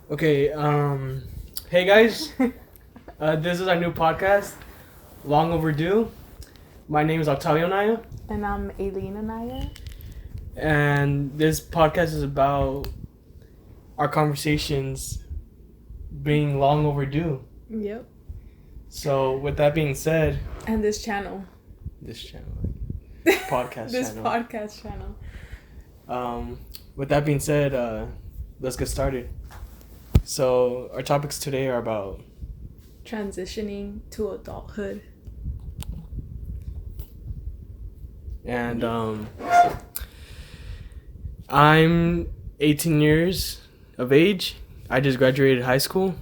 Okay, hey guys, this is our new podcast, Long Overdue. My name is Octavio Naya, And I'm Aileen Anaya. and this podcast is about our conversations being long overdue. Yep. So, with that being said, And this channel. this channel, podcast this channel. podcast channel. With that being said, let's get started. So, our topics today are about Transitioning to adulthood. And I'm 18 years of age. I just graduated high school.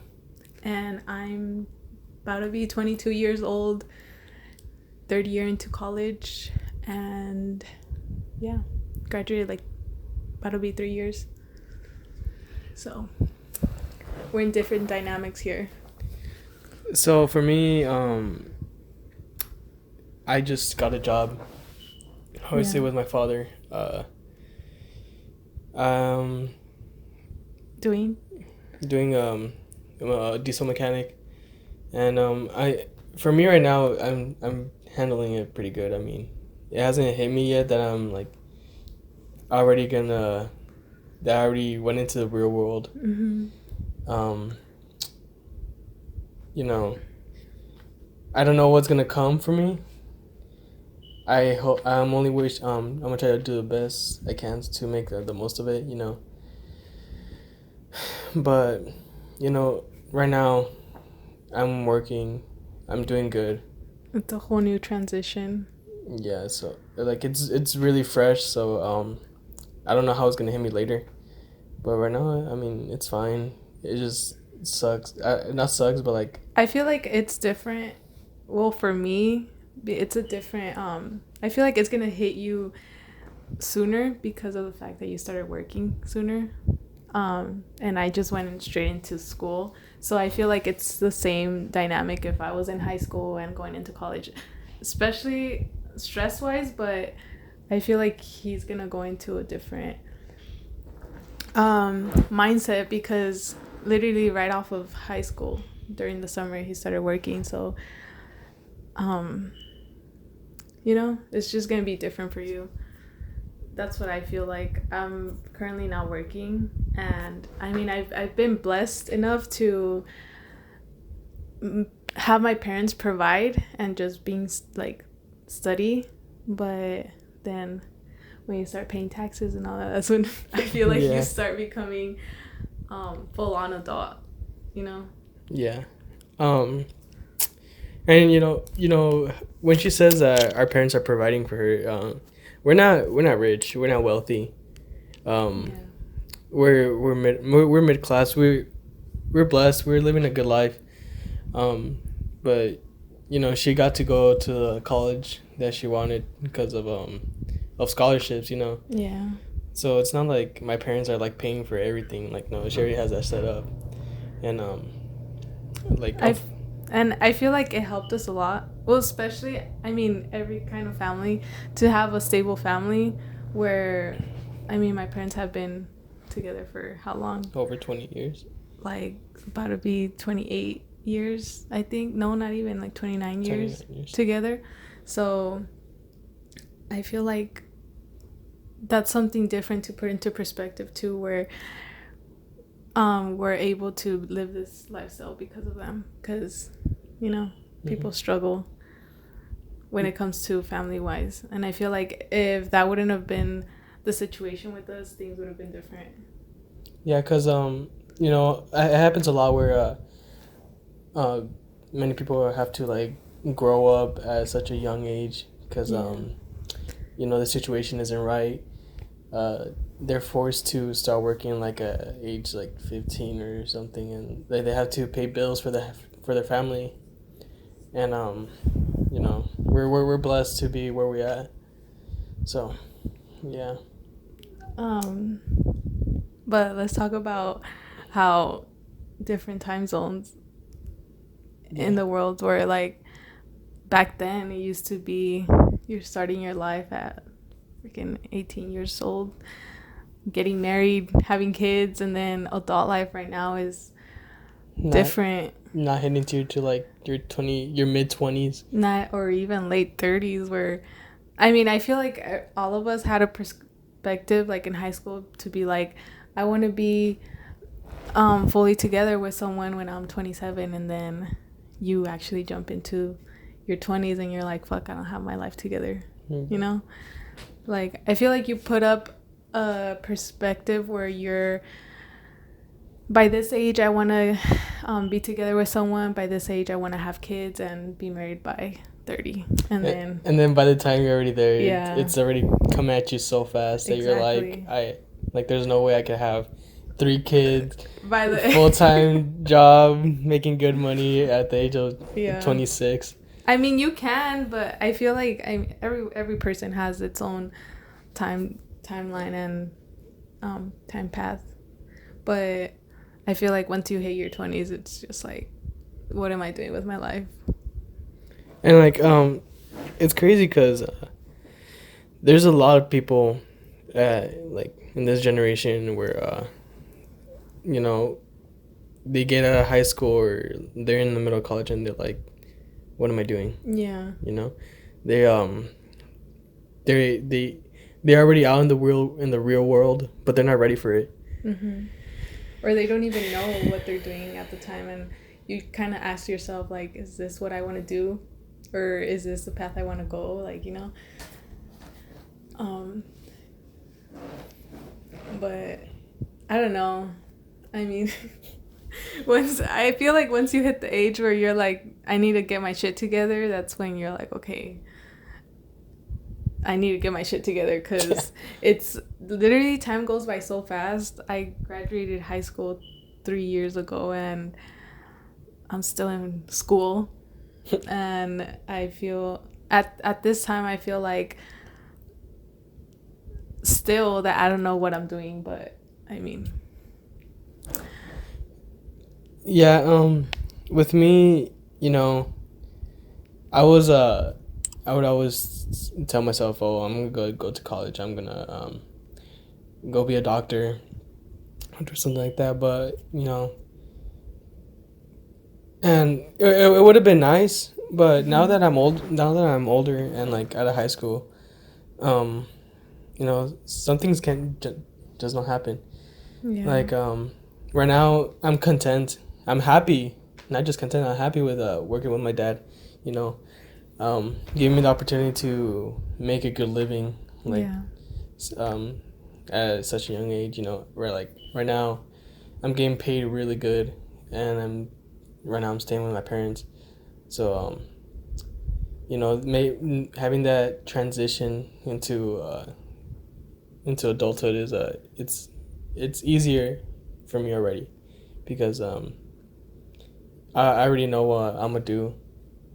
And I'm about to be 22 years old, third year into college, and yeah, graduated about to be 3 years. So we're in different dynamics here. So for me, I just got a job. Obviously with my father. Doing a diesel mechanic, and for me right now, I'm handling it pretty good. I mean, it hasn't hit me yet that I'm like already gonna that I already went into the real world. Mm-hmm. I don't know what's gonna come for me. I'm gonna try to do the best I can to make the most of it, But, right now, I'm working. I'm doing good. It's a whole new transition. Yeah, so it's really fresh. So I don't know how it's gonna hit me later, but right now, I mean, it's fine. It just sucks. Not sucks, but like I feel like it's different. Well, for me, it's a different. I feel like it's gonna hit you sooner because of the fact that you started working sooner. And I just went straight into school. So I feel like it's the same dynamic if I was in high school and going into college, especially stress-wise, but I feel like he's going to go into a different mindset because literally right off of high school during the summer, he started working. So, it's just going to be different for you. That's what I feel like. I'm currently not working, and I mean I've been blessed enough to have my parents provide and just being study, but then when you start paying taxes and all that, that's when I feel like you start becoming full on adult, Yeah. And when she says that our parents are providing for her, we're not rich. We're not wealthy. We're mid class. We're blessed. We're living a good life. But she got to go to the college that she wanted because of scholarships. Yeah. So it's not like my parents are like paying for everything. Like no, she already has that set up, and And I feel like it helped us a lot. Well, especially, I mean, every kind of family, to have a stable family where, I mean, my parents have been together for how long? Over 20 years. Like, about to be 28 years, I think. No, not even, 29 years together. So, I feel like that's something different to put into perspective, too, where we're able to live this lifestyle because of them. Because, people struggle when it comes to family-wise. And I feel like if that wouldn't have been the situation with us, things would have been different. Yeah, because, it happens a lot where many people have to, grow up at such a young age because, the situation isn't right. They're forced to start working at age 15 or something, and they have to pay bills for their family. And we're blessed to be where we at. So, yeah. But let's talk about how different time zones in the world were back then. It used to be you're starting your life at freaking 18 years old. getting married, having kids, and then adult life right now is different. Not hitting to like your mid-20s. Not, or even late 30s, where, I mean, I feel like all of us had a perspective, like in high school, to be like, I want to be fully together with someone when I'm 27, and then you actually jump into your 20s and you're like, fuck, I don't have my life together. Mm-hmm. You know? Like, I feel like you put up a perspective where you're, by this age I want to be together with someone, by this age I want to have kids and be married by 30, and then by the time you're already there, yeah, it's already come at you so fast that you're like there's no way I could have 3 kids, by the full-time job, making good money at the age of 26. I mean, you can, but I feel like every person has its own timeline and time path. But I feel like once you hit your 20s, it's just like, what am I doing with my life? And like it's crazy because there's a lot of people like in this generation where you know, they get out of high school or they're in the middle of college and they're like, what am I doing? Yeah. You know, they're already out in the real world, but they're not ready for it. Mm-hmm. Or they don't even know what they're doing at the time, and you kind of ask yourself, like, is this what I want to do, or is this the path I want to go? Like, you know. But I don't know. I mean, I feel like once you hit the age where you're like, I need to get my shit together, that's when you're like, okay, I need to get my shit together, because it's literally, time goes by so fast. I graduated high school 3 years ago and I'm still in school. And I feel at this time, I feel like still that I don't know what I'm doing, but I mean, yeah, with me, you know, I would always tell myself, oh, I'm gonna go to college, I'm gonna go be a doctor or something like that. But you know, and it would have been nice, but mm-hmm. now that I'm older and like out of high school, you know, some things does not happen. Yeah. Like right now I'm content, I'm happy, not just content, I'm happy with working with my dad, you know, giving me the opportunity to make a good living, like at such a young age, you know, where like right now I'm getting paid really good, and I'm staying with my parents, so you know, having that transition into adulthood is it's easier for me already, because I already know what I'm gonna do,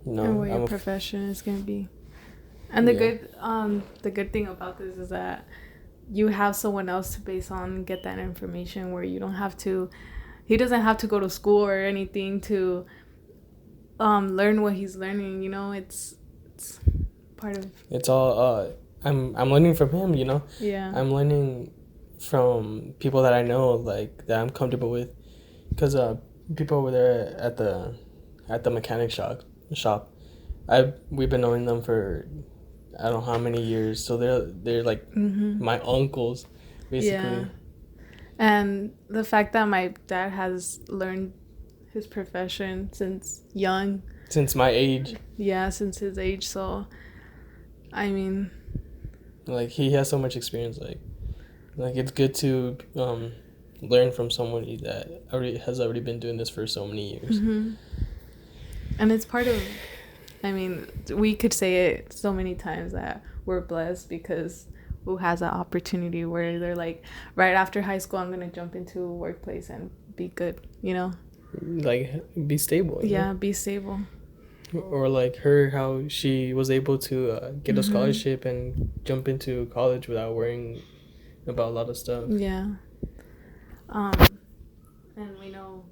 you know, and what your profession is gonna be. And the good thing about this is that you have someone else to base on, get that information, where you don't have to, he doesn't have to go to school or anything to learn what he's learning, you know. It's part of, it's all I'm learning from him, you know. Yeah, I'm learning from people that I know, like that I'm comfortable with, because people over there at the mechanic shop, we've been knowing them for I don't know how many years, so they're like mm-hmm. my uncles, basically. Yeah. And the fact that my dad has learned his profession since young, since my age. Yeah, since his age. So, I mean, like, he has so much experience. Like it's good to learn from somebody that has already been doing this for so many years. Mm-hmm. And it's part of, I mean, we could say it so many times that we're blessed, because who has that opportunity where they're like, right after high school, I'm going to jump into a workplace and be good, you know? Like, be stable. Yeah, know? Be stable. Or like her, how she was able to get a scholarship and jump into college without worrying about a lot of stuff. Yeah. And we know,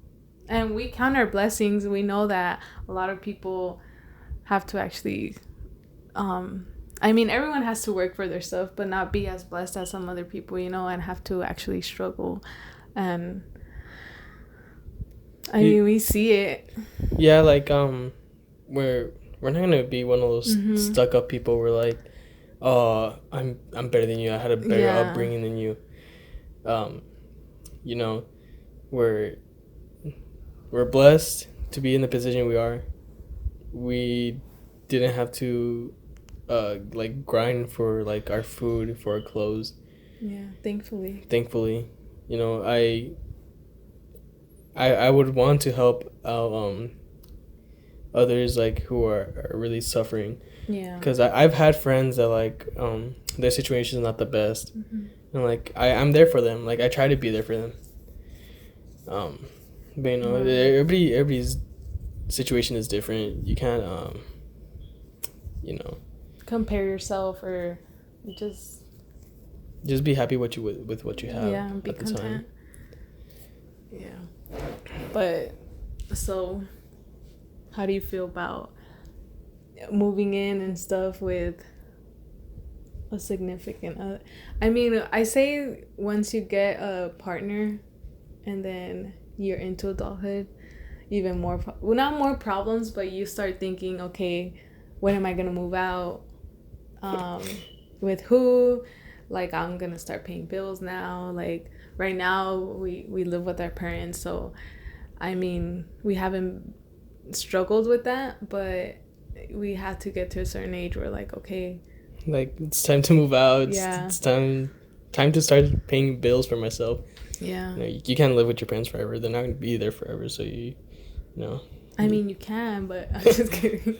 and we count our blessings. We know that a lot of people have to actually I mean, everyone has to work for their stuff, but not be as blessed as some other people, and have to actually struggle. And I mean, we see it. Yeah, like we're not gonna be one of those stuck up people. We're like, oh, I'm better than you. I had a better upbringing than you. We're blessed to be in the position we are. We didn't have to like grind for like our food, for our clothes. Yeah, thankfully, I would want to help out others like who are really suffering. Yeah, because I've had friends that like their situation is not the best, and like I'm there for them. Like I try to be there for them. But everybody's situation is different. You can't compare yourself, or just be happy with what you have. Yeah, be at the content. time. Yeah, but so how do you feel about moving in and stuff with a significant other? I mean, I say once you get a partner and then you're into adulthood, even more not more problems, but you start thinking, okay, when am I gonna move out, with who, like I'm gonna start paying bills now. Like right now we live with our parents, so I mean we haven't struggled with that, but we had to get to a certain age where like, okay, like it's time to move out. Yeah. It's time to start paying bills for myself. Yeah. You can't live with your parents forever. They're not gonna be there forever, so you know. I mean, you can, but I'm just kidding.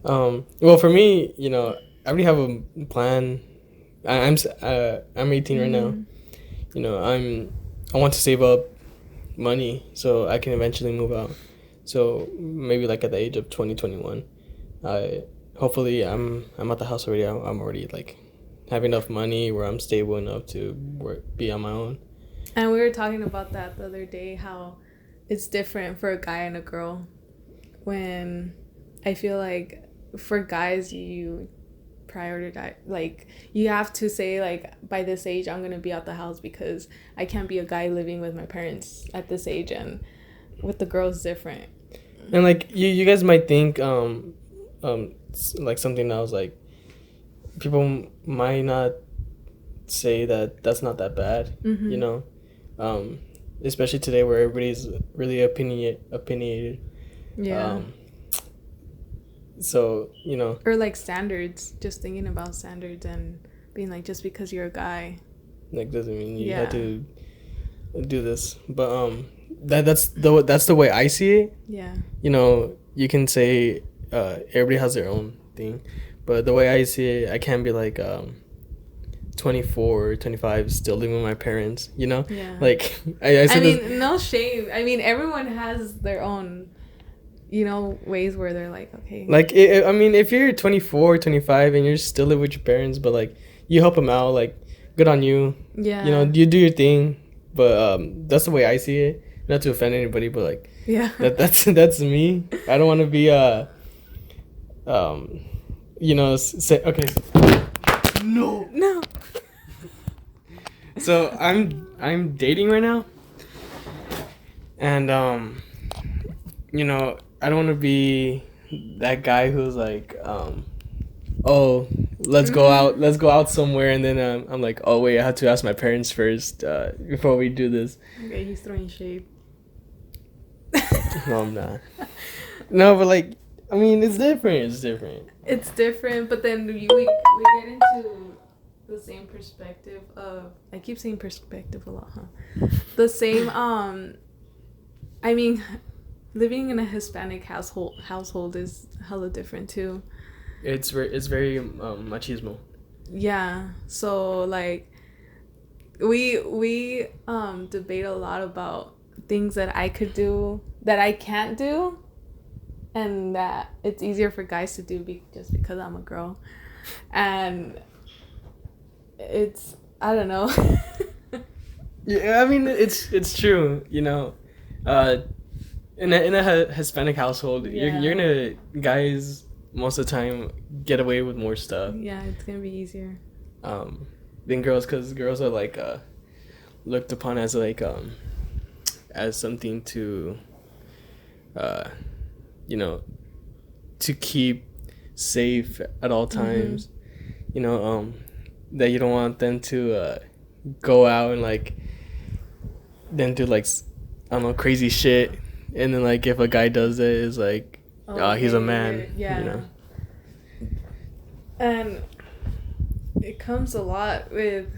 Well, for me, I already have a plan. I'm 18 right now. I want to save up money so I can eventually move out. So maybe like at the age of 2021, hopefully I'm at the house already. I'm already like have enough money where I'm stable enough to be on my own. And we were talking about that the other day, how it's different for a guy and a girl. When I feel like for guys, you prioritize, like you have to say like by this age I'm gonna be out the house, because I can't be a guy living with my parents at this age. And with the girls, different. And like you guys might think like something else, like people might not say that that's not that bad. Especially today where everybody's really opinionated. Yeah. So or like standards, just thinking about standards and being like, just because you're a guy like doesn't mean you have to do this. But that's the way I see it. Yeah. You can say everybody has their own thing, but the way I see it, I can't be like 24 or 25 still living with my parents. Yeah. Like I mean, no shame. I mean, everyone has their own ways where they're like, okay, like I mean, if you're 24 25 and you're still living with your parents, but like you help them out, like good on you. Yeah. You do your thing. But that's the way I see it. Not to offend anybody, but like that's me. I don't want to be say okay. No. So I'm dating right now, and I don't want to be that guy who's like oh, let's go out somewhere, and then I'm like, oh wait, I have to ask my parents first before we do this. Okay, he's throwing shade. No, I'm not. No, but like, I mean, it's different. It's different, but then we get into the same perspective of, I keep saying perspective a lot, huh? The same I mean, living in a Hispanic household is hella different too. It's very machismo. Yeah, so like we debate a lot about things that I could do that I can't do, and that it's easier for guys to do just because I'm a girl. And it's, I don't know. Yeah, I mean, it's true, in a Hispanic household, you're gonna, guys most of the time get away with more stuff. Yeah, it's gonna be easier. Than girls, because girls are like looked upon as like as something to you know, to keep safe at all times. You know, that you don't want them to go out and like then do like I don't know, crazy shit, and then like if a guy does it, it's like he's a man. Yeah. You know. And it comes a lot with,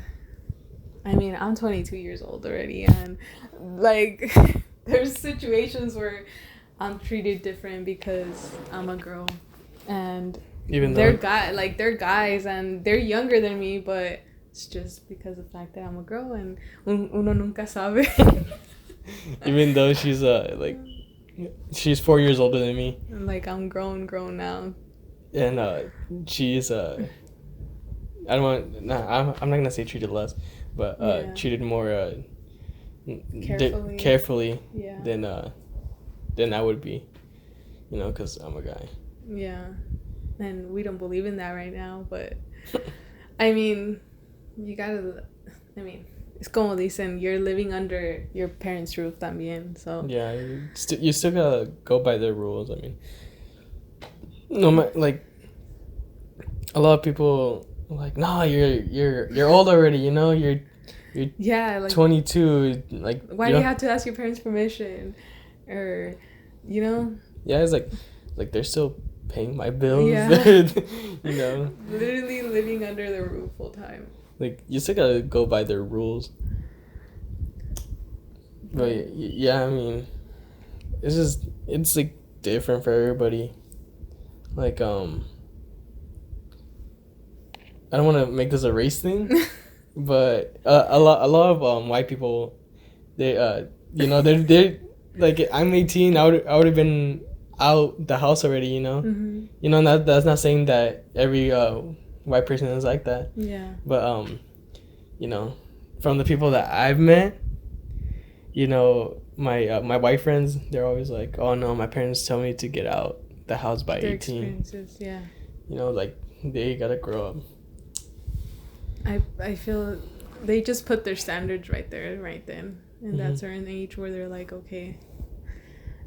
I mean, I'm 22 years old already, and like there's situations where I'm treated different because I'm a girl, and even they're though they're guys and they're younger than me, but it's just because of the fact that I'm a girl, and uno nunca sabe. even though she's like she's 4 years older than me, and like I'm grown now, and she's I don't want I'm not gonna say treated less, but treated more carefully than I would be, you know, because I'm a guy. Yeah, and we don't believe in that right now, but I mean, you gotta, I mean, es como dicen, you're living under your parents' roof también, so. Yeah, you still gotta go by their rules. I mean, no, like, a lot of people are like, nah, you're old already, you know, you're yeah, like 22, like. Why do you have to ask your parents' permission, or, you know? Yeah, it's like they're still paying my bills. Yeah. You know. Literally living under the roof full time. Like, you still gotta go by their rules. But yeah, I mean, it's like different for everybody. Like I don't want to make this a race thing, but a lot of white people, they you know, they're like, I'm 18, I would have been out the house already, you know. You know, that's not saying that every white person is like that. Yeah. But you know, from the people that I've met, you know, my white friends, they're always like, oh no, my parents tell me to get out the house by Their 18. Experiences, yeah. You know, like, they gotta grow up. I feel they just put their standards right there, right then, in that certain age where they're like, okay,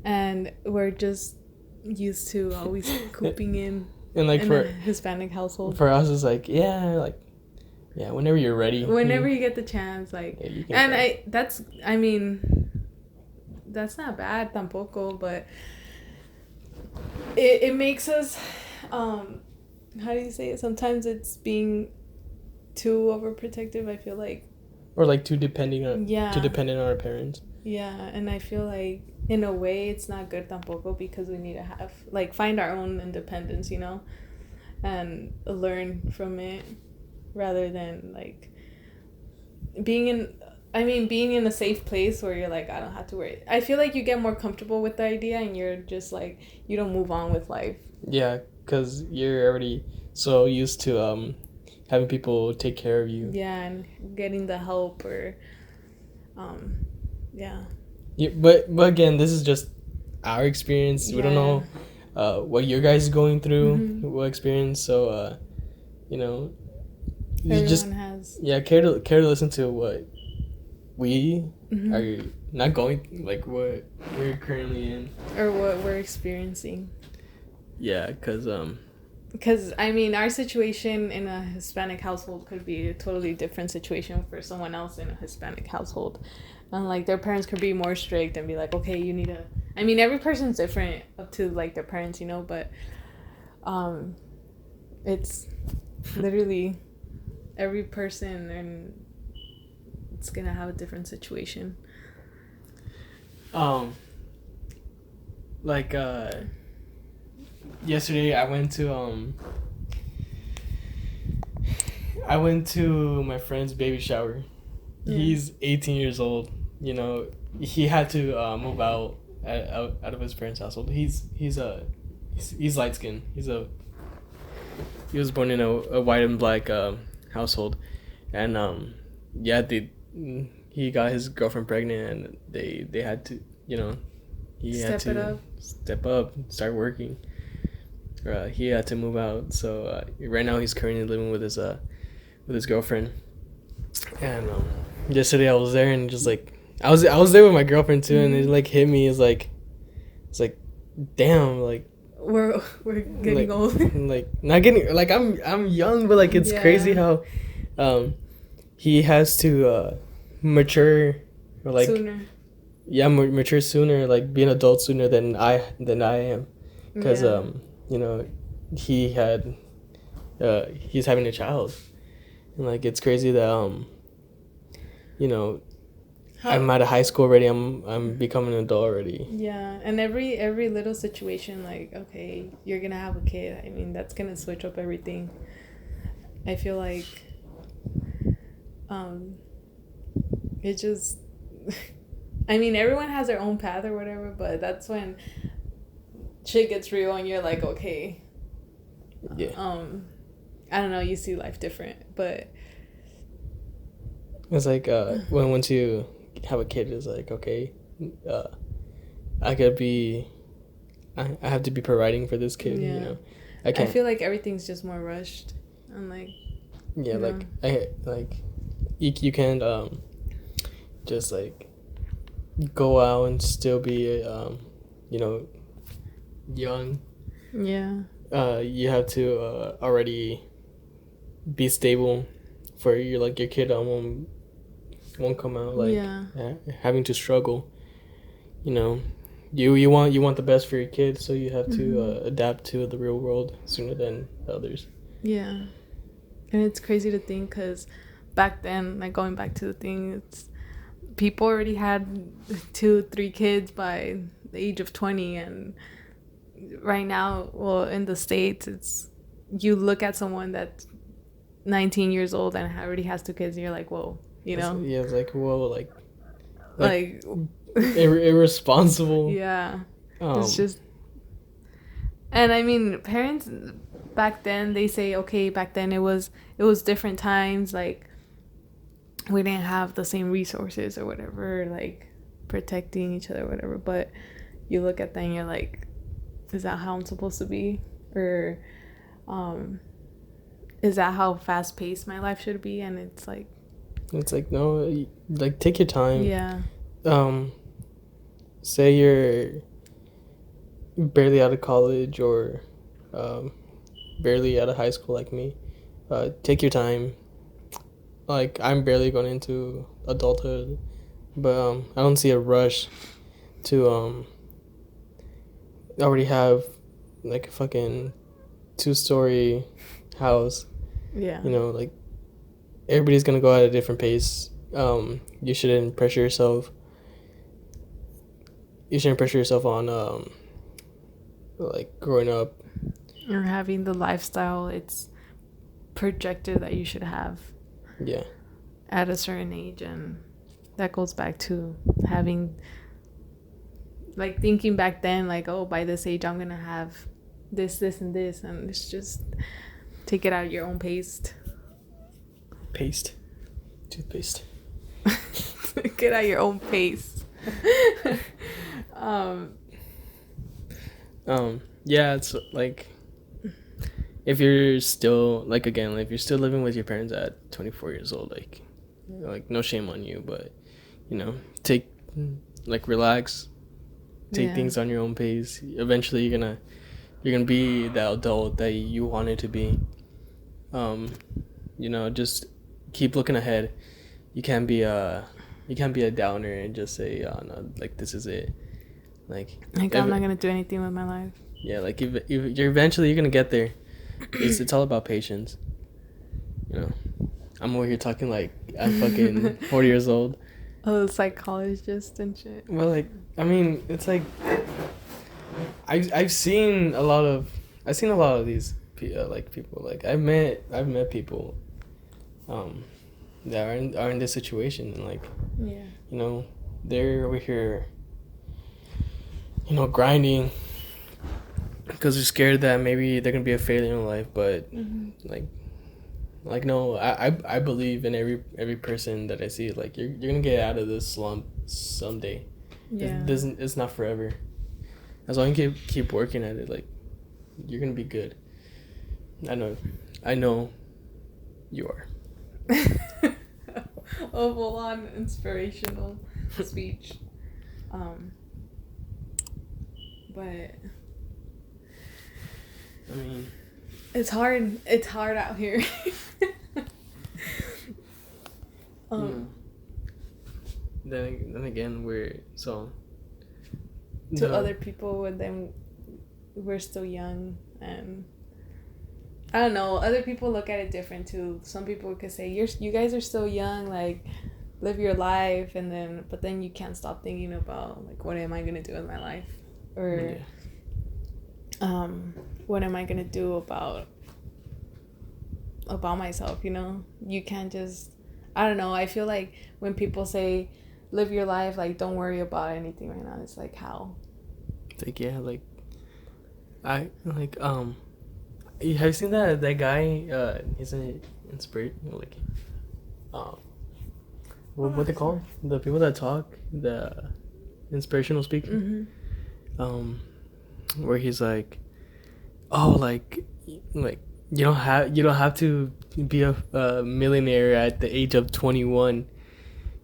and we're just used to always cooping in For a Hispanic household. For us, it's like, yeah, whenever you're ready, whenever you get the chance, like, yeah, and I mean, that's not bad tampoco, but it makes us, how do you say it? Sometimes it's being too overprotective, I feel like, or like too dependent on our parents. Yeah, and I feel like in a way it's not good tampoco, because we need to have, like, find our own independence, you know, and learn from it, rather than like being in a safe place where you're like, I don't have to worry. I feel like you get more comfortable with the idea, and you're just like, you don't move on with life. Yeah, because you're already so used to having people take care of you. Yeah, and getting the help, or yeah, but again, this is just our experience. We don't know what your guys going through, what experience. So you know, everyone just has care to listen to what we are not going, like, what we're currently in, or what we're experiencing. Yeah, because I mean, our situation in a Hispanic household could be a totally different situation for someone else in a Hispanic household. And, like, their parents could be more strict and be like, okay, you need to... I mean, every person's different up to, like, their parents, you know, but it's literally every person, and it's gonna have a different situation. Like, yesterday I went to my friend's baby shower. He's 18 years old. You know, he had to move out of his parents' household. He's light skinned. He was born in a white and black household, and he got his girlfriend pregnant, and they had to, you know, he had to step up, start working. he had to move out. So right now he's currently living with his girlfriend. And yesterday I was there and just like I was there with my girlfriend too, and it like hit me. It's like damn, like we're getting like, old. Like not getting like I'm young, but like it's crazy how he has to mature or like sooner. Yeah, mature sooner, like be an adult sooner than I am, because you know he's having a child, and like it's crazy that you know I'm out of high school already. I'm becoming an adult already. Yeah, and every little situation, like, okay, you're gonna have a kid. I mean, that's gonna switch up everything. I feel like it just I mean, everyone has their own path or whatever, but that's when shit gets real and you're like, okay. Yeah. I don't know, you see life different, but it's like when once you have a kid, it's like, okay, I have to be providing for this kid. You know, I feel like everything's just more rushed. I'm like, yeah, you can't just like go out and still be you know, young. Yeah. You have to already be stable for your kid won't come out like having to struggle. You know, you want the best for your kid, so you have to adapt to the real world sooner than others. Yeah, and it's crazy to think because back then, like going back to the thing, it's people already had 2-3 kids by the age of 20, and right now, well, in the States, it's you look at someone that's 19 years old and already has 2 kids, and you're like, whoa, you know? It's like, whoa, like irresponsible. Yeah, it's just, and I mean, parents back then, they say, okay, back then it was different times, like we didn't have the same resources or whatever, like protecting each other or whatever, but you look at that and you're like, is that how I'm supposed to be? Or is that how fast paced my life should be? And it's like no, like take your time. Yeah. Say you're barely out of college or barely out of high school like me. Take your time. Like I'm barely going into adulthood, but I don't see a rush to already have like a fucking 2-story house. Yeah. You know, like everybody's gonna go at a different pace. You shouldn't pressure yourself. You shouldn't pressure yourself on like growing up or having the lifestyle it's projected that you should have. Yeah. At a certain age, and that goes back to having, like, thinking back then, like, oh, by this age I'm gonna have this, and this, and it's just take it at your own pace. Toothpaste. Get at your own pace. Yeah, it's like if you're still like again, if you're still living with your parents at 24 years old, like no shame on you, but you know, relax, take things on your own pace. Eventually you're gonna be the adult that you wanted to be. You know, just keep looking ahead. You can't be a downer and just say, oh no, like this is it. Like I'm not gonna do anything with my life. Yeah, like if you're eventually you're gonna get there. It's all about patience. You know, I'm over here talking like I'm fucking 40 years old. Oh, psychologist and shit. Well, like I mean, it's like I've seen a lot of these like people. Like I've met people that are in this situation, and like you know, they're over here, you know, grinding because they're scared that maybe they're gonna be a failure in life. But like no, I believe in every person that I see. Like you're gonna get out of this slump someday. Yeah, it's not forever. As long as you keep working at it, like you're gonna be good. I know you are. A full-on inspirational speech. But I mean, it's hard. It's hard out here. Then again, to other people with them, we're still young, and I don't know. Other people look at it different too. Some people could say you guys are still young, like live your life, but then you can't stop thinking about like what am I gonna do with my life, or what am I gonna do about myself? You can't just. I don't know. I feel like when people say live your life, like don't worry about anything right now, it's like how. Like I like have you seen that guy? He's an inspiration like what they call the people that talk, the inspirational speaker. Mm-hmm. Where he's like, oh, like you don't have to be a millionaire at the age of 21,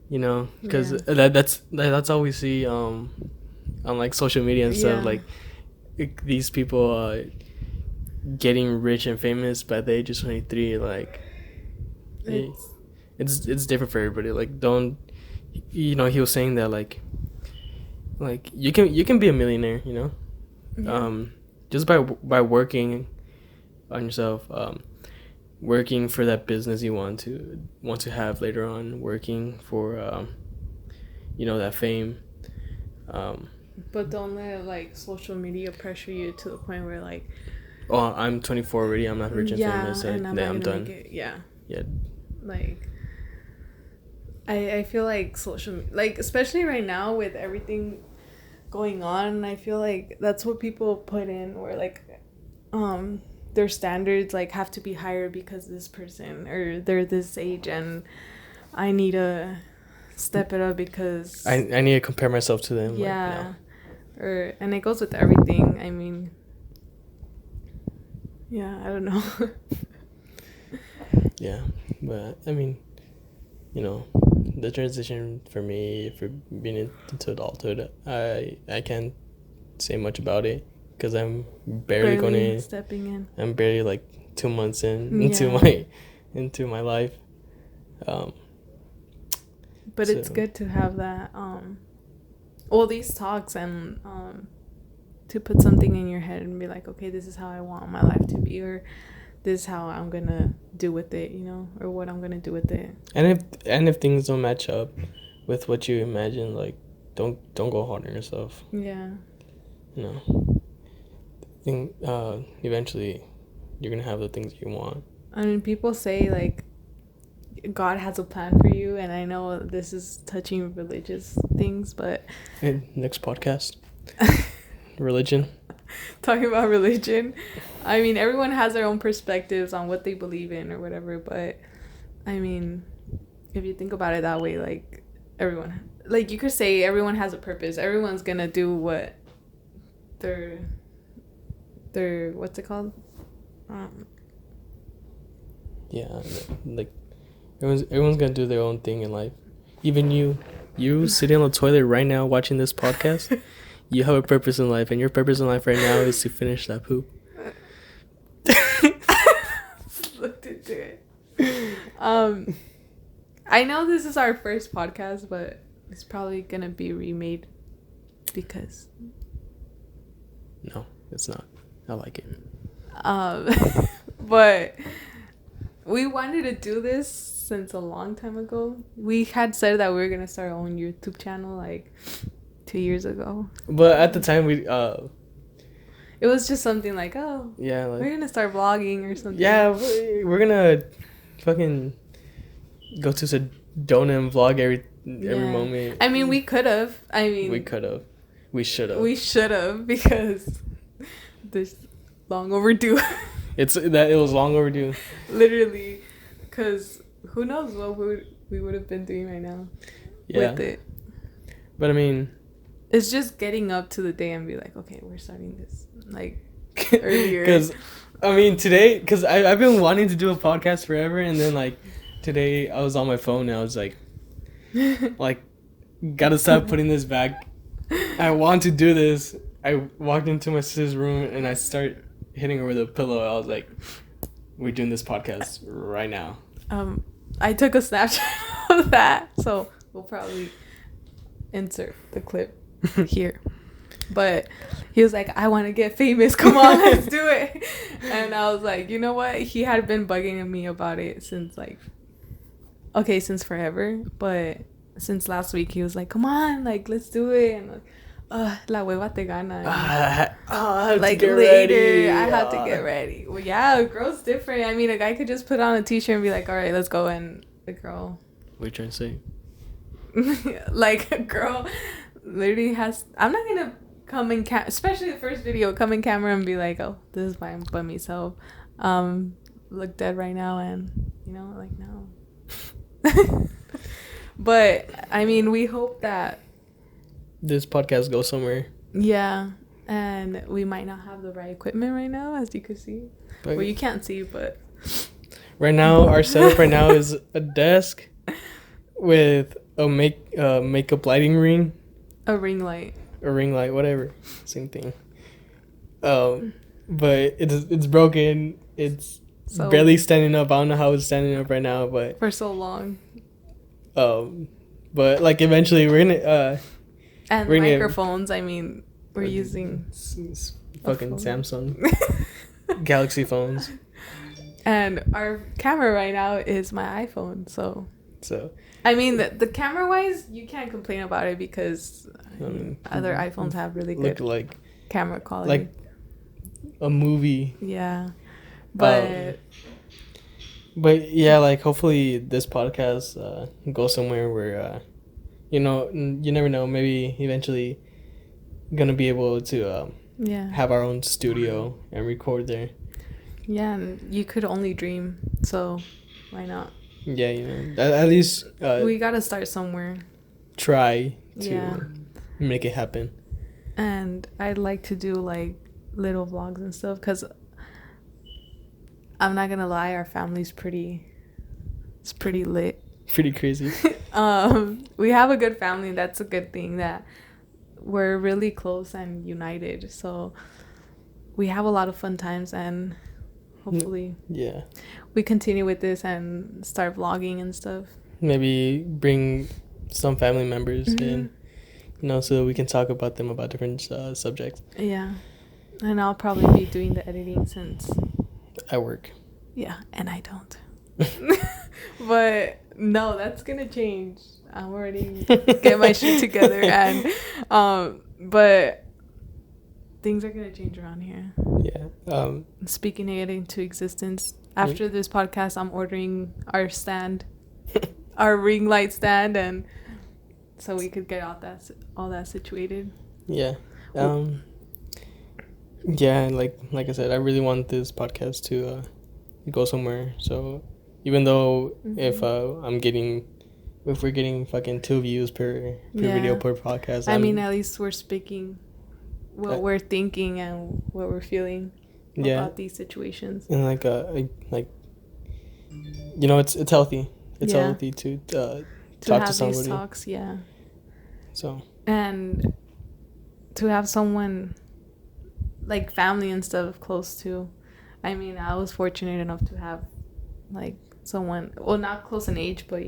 because that's all we see on like social media and stuff, like these people getting rich and famous by the age of 23. Like it's different for everybody. Like don't, he was saying that like you can be a millionaire, just by working on yourself, working for that business you want to have later on, working for that fame. But don't let like social media pressure you to the point where like, oh, I'm 24 already, I'm not rich and famous, and I'm done. Yeah. Like I feel like like especially right now with everything going on, I feel like that's what people put in, where like their standards like have to be higher because this person or they're this age, and I need to step it up because I need to compare myself to them. Yeah. And it goes with everything. I mean, yeah, I don't know. Yeah, but I mean, the transition for me for being into adulthood, I can't say much about it because I'm barely stepping in. I'm barely like 2 months into my life. But it's good to have that all these talks and to put something in your head and be like, okay, this is how I want my life to be, or this is how I'm gonna do with it, or what I'm gonna do with it. And if things don't match up with what you imagine, like don't go hard on yourself. Yeah. I think eventually you're gonna have the things you want. I mean, people say like God has a plan for you, and I know this is touching religious things, but next podcast. Religion. Talking about religion, I mean, everyone has their own perspectives on what they believe in or whatever, but I mean, if you think about it that way, like everyone, like you could say everyone has a purpose, everyone's gonna do what their what's it called, yeah, like everyone's gonna do their own thing in life. Even you sitting on the toilet right now watching this podcast, you have a purpose in life, and your purpose in life right now is to finish that poop. Looked into it. I know this is our first podcast, but it's probably gonna be remade because no, it's not. I like it. But we wanted to do this since a long time ago. We had said that we were gonna start our own YouTube channel like 2 years ago. But at the time we it was just something like, oh yeah, like, we're gonna start vlogging or something. Yeah, we're gonna fucking go to Sedona and vlog every moment. I mean, we could have. We should have because this long overdue. It was long overdue. Literally, because who knows what we would have been doing right now with it. But I mean, it's just getting up to the day and be like, okay, we're starting this. Like, earlier. Because, I mean, today, because I've been wanting to do a podcast forever, and then, like, today I was on my phone, and I was like, gotta stop putting this back. I want to do this. I walked into my sister's room, and I start hitting her with a pillow. I was like, we're doing this podcast right now. I took a Snapchat of that, so we'll probably insert the clip here. But he was like, I want to get famous. Come on, let's do it. And I was like, you know what? He had been bugging me about it since since forever. But since last week, he was like, come on, like, let's do it. And like, la hueva te gana. Like later, ready. I have to get ready. Well, yeah, a girl's different. I mean, a guy could just put on a t-shirt and be like, all right, let's go. And the girl. What are you trying to say? Like, a girl literally has. I'm not gonna come in especially the first video, come in camera and be like, oh, this is why I'm by myself. Look dead right now, and like, no. But I mean, we hope that this podcast goes somewhere. Yeah, and we might not have the right equipment right now, as you can see. But, well, you can't see, but right now our setup right now is a desk with a makeup lighting ring, a ring light, whatever, same thing. But it's broken. It's barely standing up. I don't know how it's standing up right now, but for so long. But like eventually we're gonna and we're microphones. I mean, we're using fucking Samsung Galaxy phones. And our camera right now is my iPhone, so I mean, the camera wise, you can't complain about it because other iPhones have really good like camera quality, like a movie. Yeah, but yeah, like hopefully this podcast goes somewhere where you never know, maybe eventually gonna be able to have our own studio and record there. Yeah, and you could only dream, so why not? Yeah, at least we gotta start somewhere. Try to make it happen. And I'd like to do like little vlogs and stuff, because I'm not gonna lie, our family's pretty lit. Pretty crazy. We have a good family. That's a good thing, that we're really close and united. So we have a lot of fun times, and hopefully we continue with this and start vlogging and stuff. Maybe bring some family members in, so we can talk about them about different subjects. Yeah. And I'll probably be doing the editing since I work. Yeah, and I don't. But no, that's gonna change. I'm already get my shit together, and but things are gonna change around here. Yeah. Speaking it into existence. After this podcast, I'm ordering our stand, our ring light stand, and so we could get all that situated. Yeah. Yeah, like I said, I really want this podcast to go somewhere. So even though if we're getting fucking 2 views per video per podcast, I mean, at least we're speaking what we're thinking and what we're feeling about these situations. And it's healthy. It's healthy to talk to somebody. These talks, So and to have someone like family and stuff close to. I mean, I was fortunate enough to have like someone, well, not close in age, but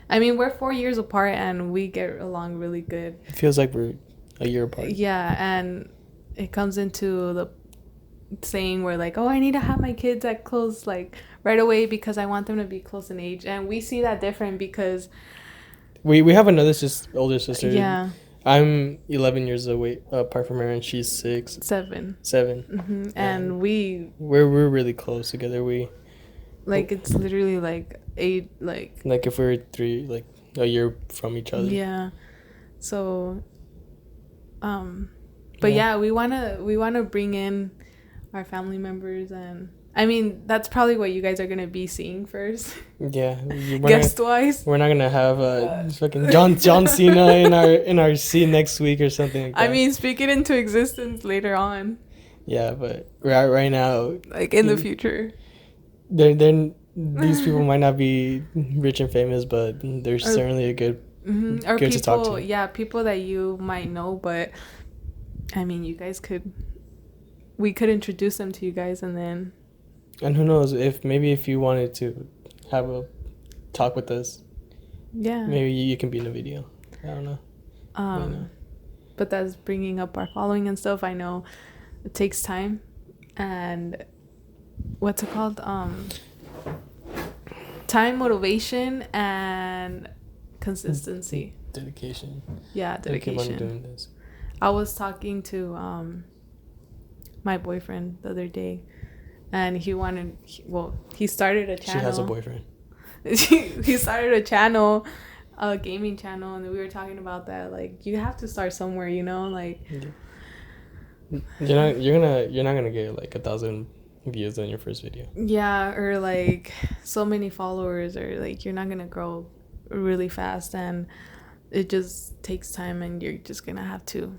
I mean, we're 4 years apart and we get along really good. It feels like we're a year apart. Yeah, and it comes into the saying where like, oh, I need to have my kids at close like right away because I want them to be close in age, and we see that different because we have another older sister. Yeah. I'm 11 years away apart from her, and she's 7. Mm-hmm. And we're really close together. Like it's literally like 8 like if we're 3 like a year from each other. Yeah. So but we wanna bring in our family members, and I mean, that's probably what you guys are gonna be seeing first. Yeah, guest wise. We're not gonna have fucking John Cena in our seat next week or something like that. I mean, speak it into existence later on. Yeah, but right now, like in the future, they're these people might not be rich and famous, but they're certainly a good or good people, to talk to. Yeah, people that you might know, but I mean, we could introduce them to you guys, and who knows, if you wanted to have a talk with us, maybe you can be in a video. I don't know. But that's bringing up our following and stuff. I know it takes time, and what's it called? Time, motivation, and consistency. Dedication. Yeah, dedication. Keep on doing this. I was talking to my boyfriend the other day, and he started a channel. She has a boyfriend. He started a channel, a gaming channel, and we were talking about that. Like, you have to start somewhere, like. You're not gonna get like 1,000 views on your first video. Yeah, or like so many followers, or like you're not gonna grow really fast, and it just takes time, and you're just gonna have to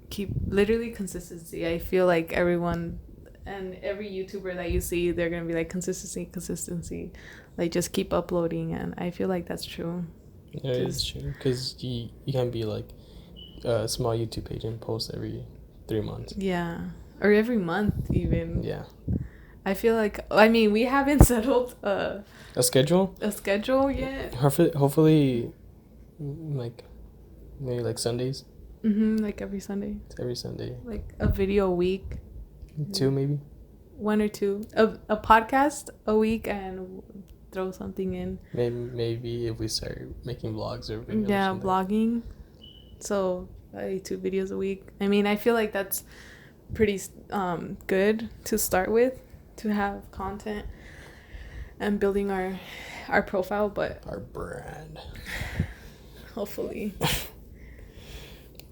keep literally consistency. I feel like everyone and every YouTuber that you see, they're gonna be like consistency, like just keep uploading, and I feel like that's true. Yeah, it's true, because you can't be like a small YouTube page and post every 3 months. Yeah, or every month even. Yeah, I feel like, I mean, we haven't settled a schedule yet. Hopefully, like maybe like Sundays. Like every Sunday. Every Sunday. Like a video a week. 2 maybe. 1 or 2. A podcast a week, and throw something in. Maybe if we start making vlogs or videos. Yeah, vlogging. So 2 videos a week. I mean, I feel like that's pretty good to start with, to have content and building our profile, but our brand. Hopefully.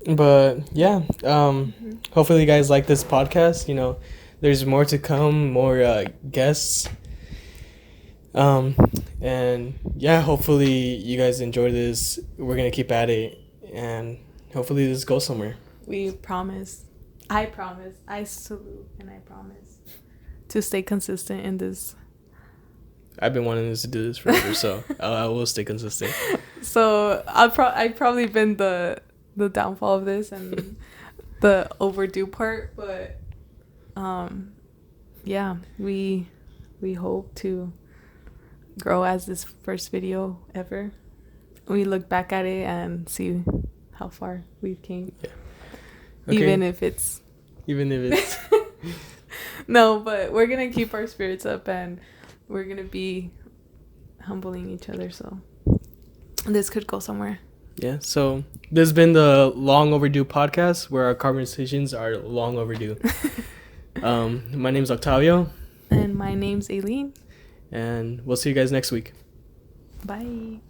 But yeah, hopefully you guys like this podcast. There's more to come, more guests. And yeah, hopefully you guys enjoy this. We're gonna keep at it, and hopefully this goes somewhere. We promise. I promise. I salute, and I promise to stay consistent in this. I've been wanting to do this forever, so I will stay consistent. So I've probably been the downfall of this and the overdue part, but yeah, we hope to grow as this first video ever. We look back at it and see how far we've came. Yeah. Okay. Even if it's no, but we're gonna keep our spirits up, and we're gonna be humbling each other, so this could go somewhere. Yeah, so this has been the long overdue podcast, where our conversations are long overdue. My name's Octavio. And my name's Aileen. And we'll see you guys next week. Bye.